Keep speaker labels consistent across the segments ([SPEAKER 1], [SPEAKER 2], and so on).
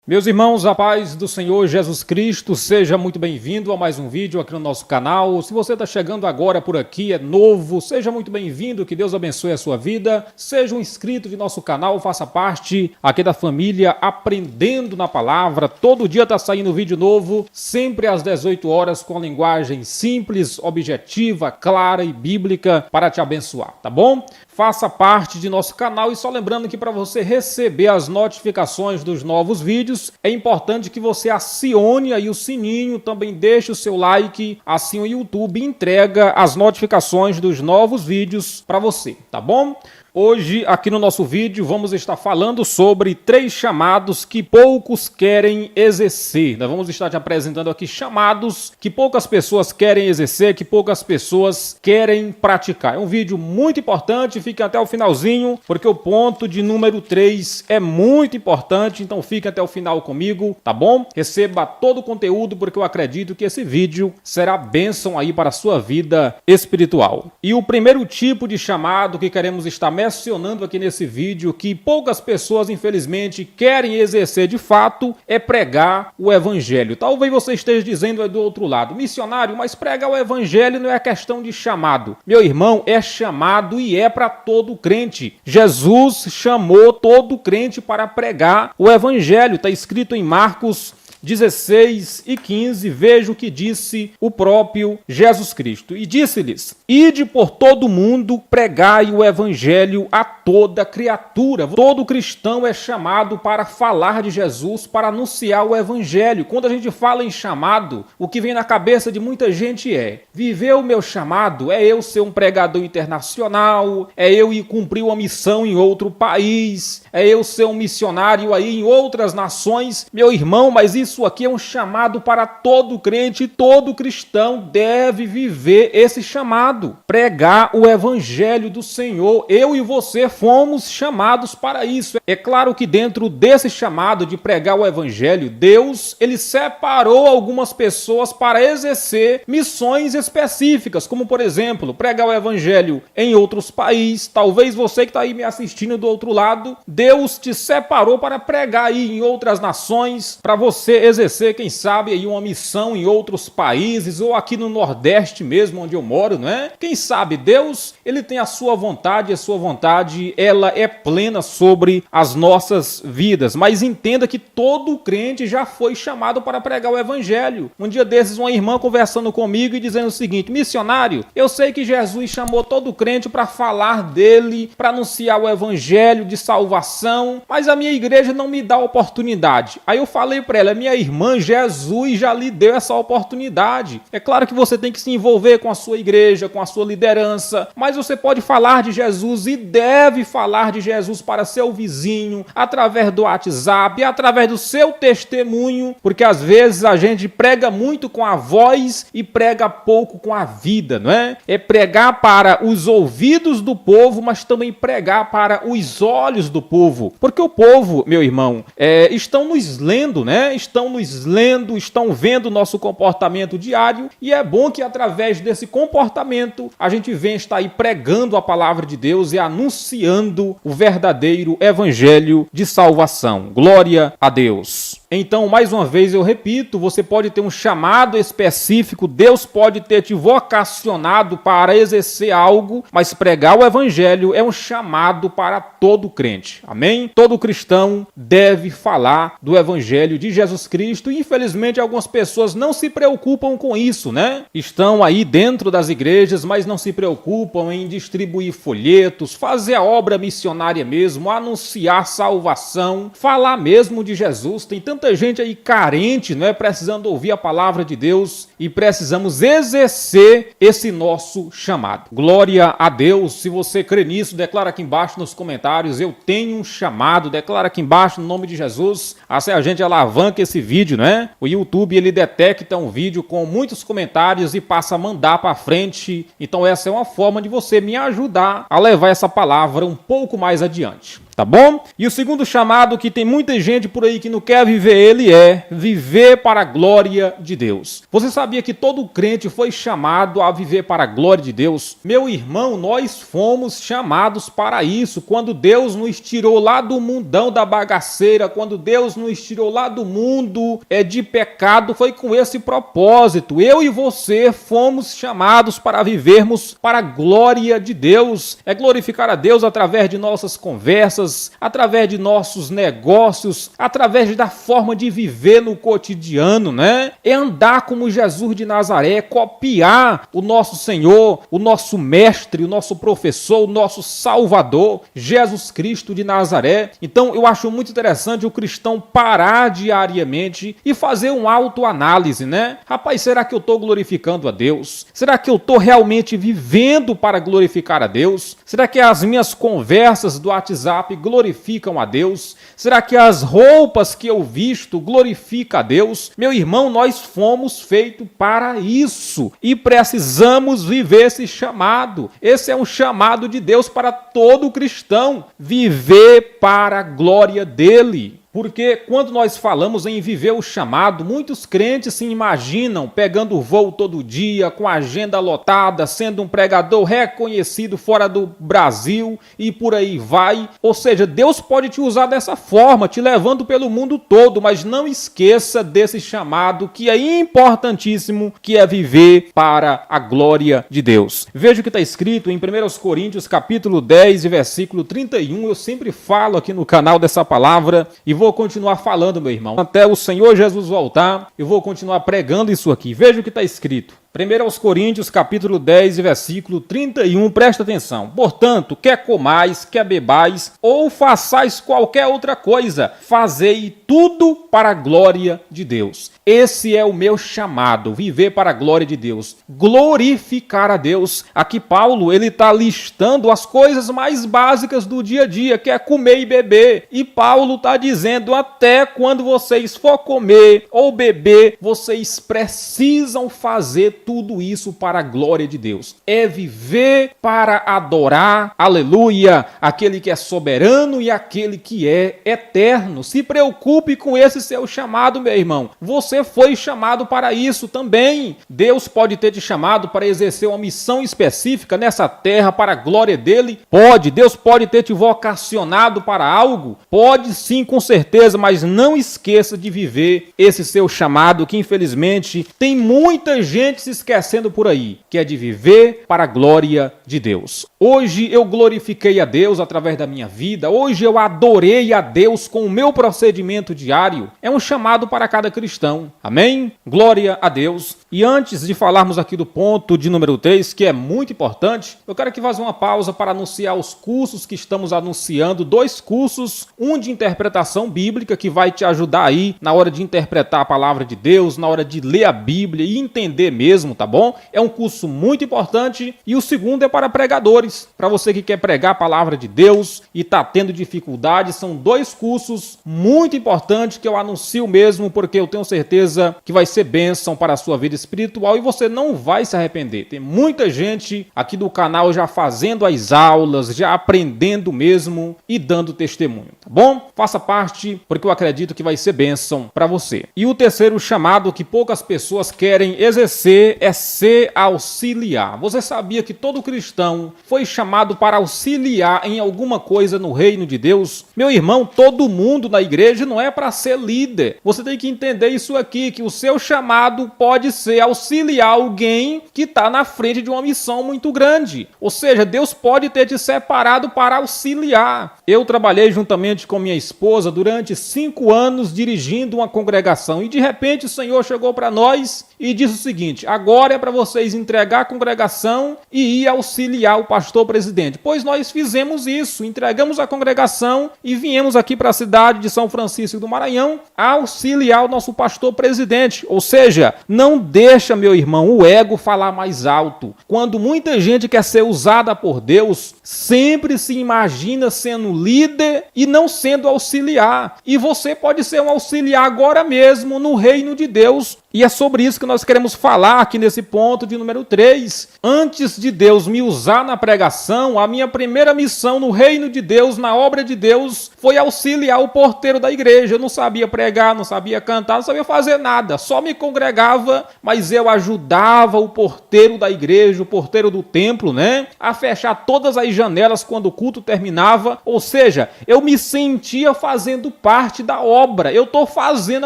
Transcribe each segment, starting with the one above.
[SPEAKER 1] Meus irmãos, a paz do Senhor Jesus Cristo, seja muito bem-vindo a mais um vídeo aqui no nosso canal. Se você está chegando agora por aqui, é novo, seja muito bem-vindo, que Deus abençoe a sua vida. Seja um inscrito de nosso canal, faça parte aqui da família Aprendendo na Palavra. Todo dia está saindo vídeo novo, sempre às 18 horas, com linguagem simples, objetiva, clara e bíblica para te abençoar, tá bom? Faça parte de nosso canal e só lembrando que para você receber as notificações dos novos vídeos, é importante que você acione aí o sininho, também deixe o seu like, assim o YouTube entrega as notificações dos novos vídeos para você, tá bom? Hoje, aqui no nosso vídeo, vamos estar falando sobre 3 chamados que poucos querem exercer. Nós vamos estar te apresentando aqui chamados que poucas pessoas querem exercer, que poucas pessoas querem praticar. É um vídeo muito importante, fique até o finalzinho, porque o ponto de número 3 é muito importante, então fique até o final comigo, tá bom? Receba todo o conteúdo, porque eu acredito que esse vídeo será bênção aí para a sua vida espiritual. E o primeiro tipo de chamado que queremos estar mencionando aqui nesse vídeo, que poucas pessoas infelizmente querem exercer de fato, é pregar o evangelho. Talvez você esteja dizendo aí do outro lado: missionário, mas pregar o evangelho não é questão de chamado. Meu irmão, é chamado e é para todo crente. Jesus chamou todo crente para pregar o evangelho. Está escrito em Marcos 16 e 15, veja o que disse o próprio Jesus Cristo. E disse-lhes: ide por todo mundo, pregai o evangelho a toda criatura. Todo cristão é chamado para falar de Jesus, para anunciar o evangelho. Quando a gente fala em chamado, o que vem na cabeça de muita gente é: viver o meu chamado é eu ser um pregador internacional, é eu ir cumprir uma missão em outro país, é eu ser um missionário aí em outras nações. Meu irmão, mas isso aqui é um chamado para todo crente, e todo cristão deve viver esse chamado, pregar o evangelho do Senhor. Eu e você fomos chamados para isso. É claro que dentro desse chamado de pregar o evangelho, Deus, ele separou algumas pessoas para exercer missões específicas, como por exemplo, pregar o evangelho em outros países. Talvez você que está aí me assistindo do outro lado, Deus te separou para pregar aí em outras nações, para você exercer, quem sabe, aí uma missão em outros países, ou aqui no Nordeste mesmo, onde eu moro, não é? Quem sabe Deus, ele tem a sua vontade, e a sua vontade, ela é plena sobre as nossas vidas. Mas entenda que todo crente já foi chamado para pregar o evangelho. Um dia desses, uma irmã conversando comigo e dizendo o seguinte: missionário, eu sei que Jesus chamou todo crente para falar dele, para anunciar o evangelho de salvação, mas a minha igreja não me dá oportunidade. Aí eu falei para ela: minha irmã, Jesus já lhe deu essa oportunidade. É claro que você tem que se envolver com a sua igreja, com a sua liderança, mas você pode falar de Jesus e deve falar de Jesus para seu vizinho, através do WhatsApp, através do seu testemunho, porque às vezes a gente prega muito com a voz e prega pouco com a vida, não é? É pregar para os ouvidos do povo, mas também pregar para os olhos do povo, porque o povo, meu irmão, estão nos lendo, né? Estão nos lendo, estão vendo o nosso comportamento diário, e é bom que através desse comportamento a gente venha estar aí pregando a palavra de Deus e anunciando o verdadeiro evangelho de salvação. Glória a Deus. Então, mais uma vez eu repito, você pode ter um chamado específico, Deus pode ter te vocacionado para exercer algo, mas pregar o evangelho é um chamado para todo crente, amém? Todo cristão deve falar do evangelho de Jesus Cristo, e infelizmente algumas pessoas não se preocupam com isso, né? Estão aí dentro das igrejas, mas não se preocupam em distribuir folhetos, fazer a obra missionária mesmo, anunciar salvação, falar mesmo de Jesus. Tem tanta gente aí carente, não é? Precisando ouvir a palavra de Deus, e precisamos exercer esse nosso chamado. Glória a Deus. Se você crê nisso, declara aqui embaixo nos comentários: eu tenho um chamado. Declara aqui embaixo no nome de Jesus. Assim a gente alavanca esse vídeo, né? O YouTube, ele detecta um vídeo com muitos comentários e passa a mandar para frente. Então essa é uma forma de você me ajudar a levar essa palavra um pouco mais adiante. tá bom? E o segundo chamado, que tem muita gente por aí que não quer viver ele, é viver para a glória de Deus. Você sabia que todo crente foi chamado a viver para a glória de Deus? Meu irmão, nós fomos chamados para isso. Quando Deus nos tirou lá do mundão da bagaceira, quando Deus nos tirou lá do mundo de pecado, foi com esse propósito. Eu e você fomos chamados para vivermos para a glória de Deus. É glorificar a Deus através de nossas conversas, através de nossos negócios, através da forma de viver no cotidiano, né? É andar como Jesus de Nazaré, copiar o nosso Senhor, o nosso mestre, o nosso professor, o nosso Salvador, Jesus Cristo de Nazaré. Então eu acho muito interessante o cristão parar diariamente e fazer uma autoanálise, né? Rapaz, será que eu estou glorificando a Deus? Será que eu estou realmente vivendo para glorificar a Deus? Será que as minhas conversas do WhatsApp glorificam a Deus? Será que as roupas que eu visto glorificam a Deus? Meu irmão, nós fomos feitos para isso e precisamos viver esse chamado. Esse é um chamado de Deus para todo cristão, viver para a glória dele. Porque quando nós falamos em viver o chamado, muitos crentes se imaginam pegando voo todo dia, com a agenda lotada, sendo um pregador reconhecido fora do Brasil e por aí vai. Ou seja, Deus pode te usar dessa forma, te levando pelo mundo todo, mas não esqueça desse chamado que é importantíssimo, que é viver para a glória de Deus. Veja o que está escrito em 1 Coríntios capítulo 10 e versículo 31. Eu sempre falo aqui no canal dessa palavra e vou continuar falando, meu irmão. Até o Senhor Jesus voltar, eu vou continuar pregando isso aqui. Veja o que está escrito. 1 Coríntios, capítulo 10, versículo 31, presta atenção. Portanto, quer comais, quer bebais, ou façais qualquer outra coisa, fazei tudo para a glória de Deus. Esse é o meu chamado, viver para a glória de Deus, glorificar a Deus. Aqui Paulo, ele está listando as coisas mais básicas do dia a dia, que é comer e beber. E Paulo está dizendo, até quando vocês for comer ou beber, vocês precisam fazer tudo isso para a glória de Deus. É viver para adorar, aleluia, aquele que é soberano e aquele que é eterno. Se preocupe com esse seu chamado, meu irmão. Você foi chamado para isso também. Deus pode ter te chamado para exercer uma missão específica nessa terra para a glória dele? Pode. Deus pode ter te vocacionado para algo? Pode sim, com certeza, mas não esqueça de viver esse seu chamado, que infelizmente tem muita gente se esquecendo por aí, que é de viver para a glória de Deus. Hoje eu glorifiquei a Deus através da minha vida, hoje eu adorei a Deus com o meu procedimento diário. É um chamado para cada cristão. Amém? Glória a Deus. E antes de falarmos aqui do ponto de número 3, que é muito importante, eu quero aqui fazer uma pausa para anunciar os cursos que estamos anunciando, 2 cursos, um de interpretação bíblica, que vai te ajudar aí na hora de interpretar a palavra de Deus, na hora de ler a Bíblia e entender mesmo, tá bom? É um curso muito importante. E o segundo é para pregadores, para você que quer pregar a palavra de Deus e está tendo dificuldade. São 2 cursos muito importantes que eu anuncio mesmo, porque eu tenho certeza que vai ser bênção para a sua vida espiritual e você não vai se arrepender. Tem muita gente aqui do canal já fazendo as aulas, já aprendendo mesmo e dando testemunho, tá bom? Faça parte, porque eu acredito que vai ser bênção para você. E o terceiro chamado que poucas pessoas querem exercer é ser auxiliar. Você sabia que todo cristão foi chamado para auxiliar em alguma coisa no reino de Deus? Meu irmão, todo mundo na igreja não é para ser líder. Você tem que entender isso aqui, que o seu chamado pode ser auxiliar alguém que está na frente de uma missão muito grande. Ou seja, Deus pode ter te separado para auxiliar. Eu trabalhei juntamente com minha esposa durante 5 anos dirigindo uma congregação e de repente o Senhor chegou para nós e disse o seguinte: agora é para vocês entregar a congregação e ir auxiliar o pastor presidente. Pois nós fizemos isso, entregamos a congregação e viemos aqui para a cidade de São Francisco do Maranhão auxiliar o nosso pastor presidente. Ou seja, não deixa, meu irmão, o ego falar mais alto. Quando muita gente quer ser usada por Deus, sempre se imagina sendo líder e não sendo auxiliar. E você pode ser um auxiliar agora mesmo no reino de Deus. E é sobre isso que nós queremos falar aqui nesse ponto de número 3. Antes de Deus me usar na pregação, a minha primeira missão no reino de Deus, na obra de Deus, foi auxiliar o porteiro da igreja. Eu não sabia pregar, não sabia cantar, não sabia fazer nada. Só me congregava, mas eu ajudava o porteiro da igreja, o porteiro do templo, né? A fechar todas as janelas quando o culto terminava. Ou seja, eu me sentia fazendo parte da obra. Eu estou fazendo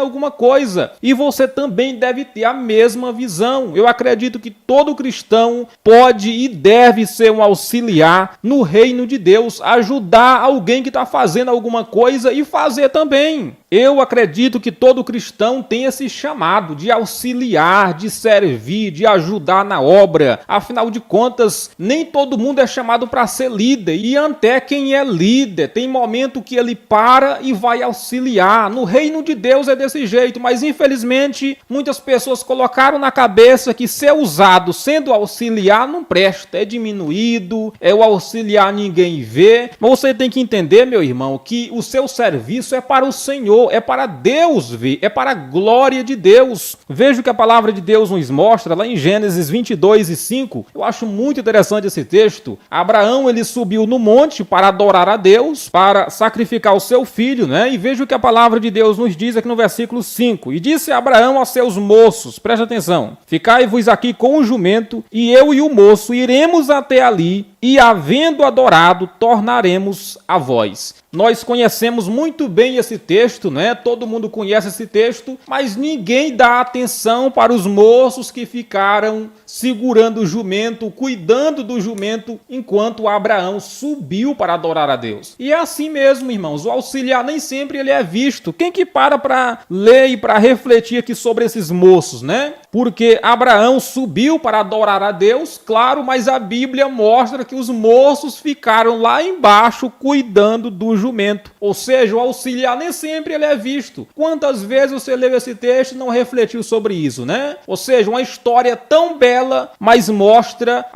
[SPEAKER 1] alguma coisa. E você também deve ter a mesma visão. Eu acredito que todo cristão pode e deve ser um auxiliar no reino de Deus, ajudar alguém que está fazendo alguma coisa e fazer também. Eu acredito que todo cristão tem esse chamado de auxiliar, de servir, de ajudar na obra. Afinal de contas, nem todo mundo é chamado para ser líder. E até quem é líder, tem momento que ele para e vai auxiliar. No reino de Deus é desse jeito, mas infelizmente muitas pessoas colocaram na cabeça que ser usado sendo auxiliar não presta, é diminuído, é o auxiliar ninguém vê. Mas você tem que entender, meu irmão, que o seu serviço é para o Senhor, é para Deus ver, é para a glória de Deus. Veja o que a palavra de Deus nos mostra lá em Gênesis 22:5. Eu acho muito interessante esse texto. Abraão, ele subiu no monte para adorar a Deus, para sacrificar o seu filho, né? E veja o que a palavra de Deus nos diz aqui no versículo 5. E disse Abraão aos seus moços, presta atenção, ficai-vos aqui com o jumento, e eu e o moço iremos até ali, e havendo adorado, tornaremos a vós. Nós conhecemos muito bem esse texto, né? Todo mundo conhece esse texto, mas ninguém dá atenção para os moços que ficaram segurando o jumento, cuidando do jumento, enquanto Abraão subiu para adorar a Deus. E é assim mesmo, irmãos, o auxiliar nem sempre ele é visto. Quem que para ler e para refletir aqui sobre esses moços, né? Porque Abraão subiu para adorar a Deus, claro, mas a Bíblia mostra que os moços ficaram lá embaixo cuidando do jumento. Ou seja, o auxiliar nem sempre ele é visto. Quantas vezes você leu esse texto e não refletiu sobre isso, né? Ou seja, uma história tão bela, mas mostra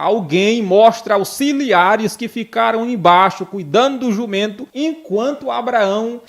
[SPEAKER 1] auxiliares que ficaram embaixo cuidando do jumento, enquanto Abraão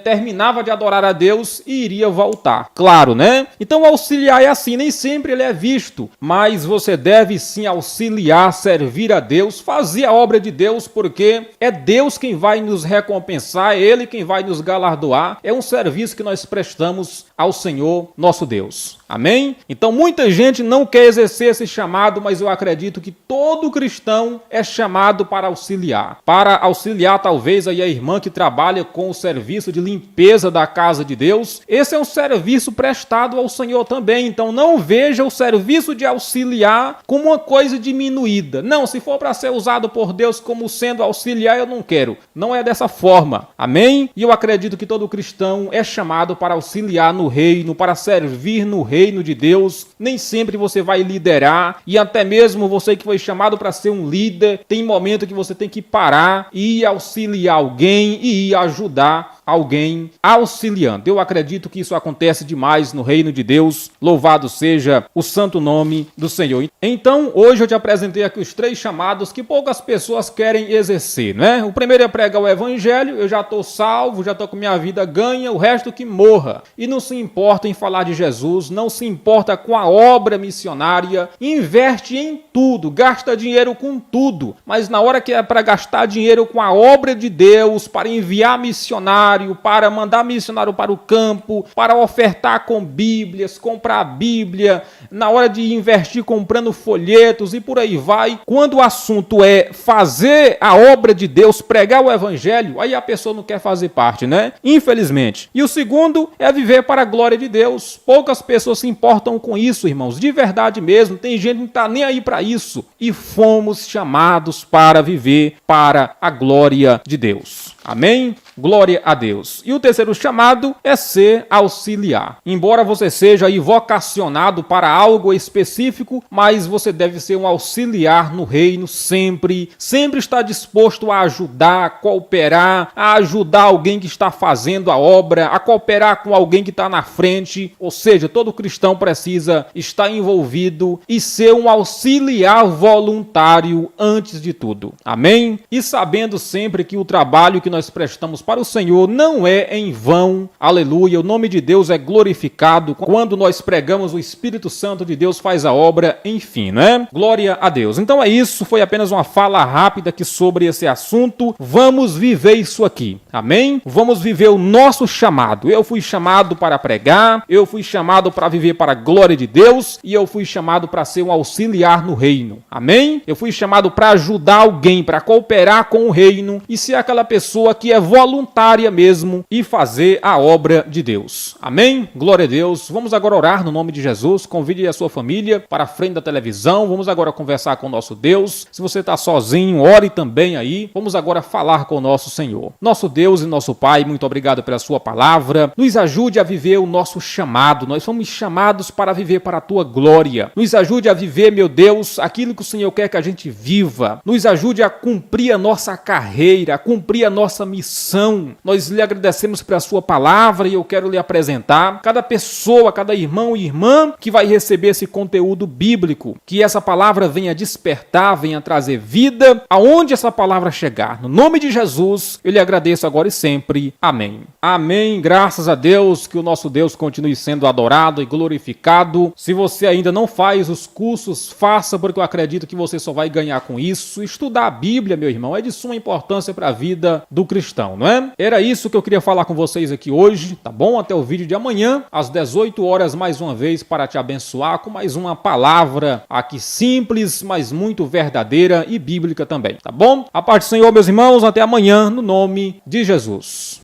[SPEAKER 1] terminava de adorar a Deus e iria voltar. Claro, né? Então o auxiliar é assim, nem sempre ele é visto, mas você deve sim auxiliar, servir a Deus, fazer a obra de Deus, porque é Deus quem vai nos recompensar, é Ele quem vai nos galardoar, é um serviço que nós prestamos ao Senhor nosso Deus. Amém? Então muita gente não quer exercer esse chamado, mas eu acredito que todo cristão é chamado para auxiliar. Para auxiliar talvez aí a irmã que trabalha com o serviço de limpeza da casa de Deus. Esse é um serviço prestado ao Senhor também. Então não veja o serviço de auxiliar como uma coisa diminuída. Não, se for para ser usado por Deus como sendo auxiliar, eu não quero. Não é dessa forma. Amém? E eu acredito que todo cristão é chamado para auxiliar no reino, para servir no reino de Deus. Nem sempre você vai liderar, e até mesmo você que foi chamado para ser um líder, tem momento que você tem que parar e ir auxiliar alguém e ir ajudar alguém auxiliando. Eu acredito que isso acontece demais no reino de Deus. Louvado seja o santo nome do Senhor. Então, hoje eu te apresentei aqui os 3 chamados que poucas pessoas querem exercer, né? O primeiro é pregar o evangelho. Eu já estou salvo, já estou com minha vida ganha, o resto que morra. E não se importa em falar de Jesus, não se importa com a obra missionária, investe em tudo, gasta dinheiro com tudo, mas na hora que é para gastar dinheiro com a obra de Deus, para enviar missionário, para mandar missionário para o campo, para ofertar com Bíblias, comprar Bíblia, na hora de investir comprando folhetos e por aí vai, quando o assunto é fazer a obra de Deus, pregar o evangelho, aí a pessoa não quer fazer parte, né? Infelizmente. E o segundo é viver para a glória de Deus. Poucas pessoas se importam com isso, irmãos, de verdade mesmo. Tem gente que não está nem aí para isso. E fomos chamados para viver para a glória de Deus. Amém? Glória a Deus. E o terceiro chamado é ser auxiliar. Embora você seja aí vocacionado para algo específico, mas você deve ser um auxiliar no reino sempre. Sempre está disposto a ajudar, a cooperar, a ajudar alguém que está fazendo a obra, a cooperar com alguém que está na frente. Ou seja, todo cristão precisa estar envolvido e ser um auxiliar voluntário antes de tudo. Amém? E sabendo sempre que o trabalho que nós prestamos para o Senhor não é em vão. Aleluia. O nome de Deus é glorificado quando nós pregamos, o Espírito Santo de Deus faz a obra, enfim, né? Glória a Deus. Então é isso, foi apenas uma fala rápida aqui sobre esse assunto. Vamos viver isso aqui, amém? Vamos viver o nosso chamado. Eu fui chamado para pregar, eu fui chamado para viver para a glória de Deus e eu fui chamado para ser um auxiliar no reino, amém? Eu fui chamado para ajudar alguém, para cooperar com o reino e ser aquela pessoa que é voluntária mesmo e fazer a obra de Deus, amém? Glória a Deus. Vamos agora orar no nome de Jesus. Convide a sua família para a frente da televisão. Vamos agora conversar com o nosso Deus. Se você está sozinho, ore também aí. Vamos agora falar com o nosso Senhor. Nosso Deus e nosso Pai, muito obrigado pela sua palavra. Nos ajude a viver o nosso chamado. Nós fomos chamados para viver para a tua glória. Nos ajude a viver, meu Deus, aquilo que o Senhor quer que a gente viva. Nos ajude a cumprir a nossa carreira, a cumprir a nossa missão. Nós lhe agradecemos pela sua palavra e eu quero lhe apresentar cada pessoa, cada irmão e irmã que vai receber esse conteúdo bíblico. Que essa palavra venha despertar, venha trazer vida aonde essa palavra chegar. No nome de Jesus, eu lhe agradeço agora e sempre. Amém. Amém. Graças a Deus, que o nosso Deus continue sendo adorado e glorificado. Se você ainda não faz os cursos, faça, porque eu acredito que você só vai ganhar com isso. Estudar a Bíblia, meu irmão, é de suma importância para a vida do cristão, não é? Era isso que eu queria falar com vocês aqui hoje, tá bom? Até o vídeo de amanhã, às 18 horas, mais uma vez, para te abençoar com mais uma palavra aqui simples, mas muito verdadeira e bíblica também, tá bom? A paz do Senhor, meus irmãos, até amanhã, no nome de Jesus.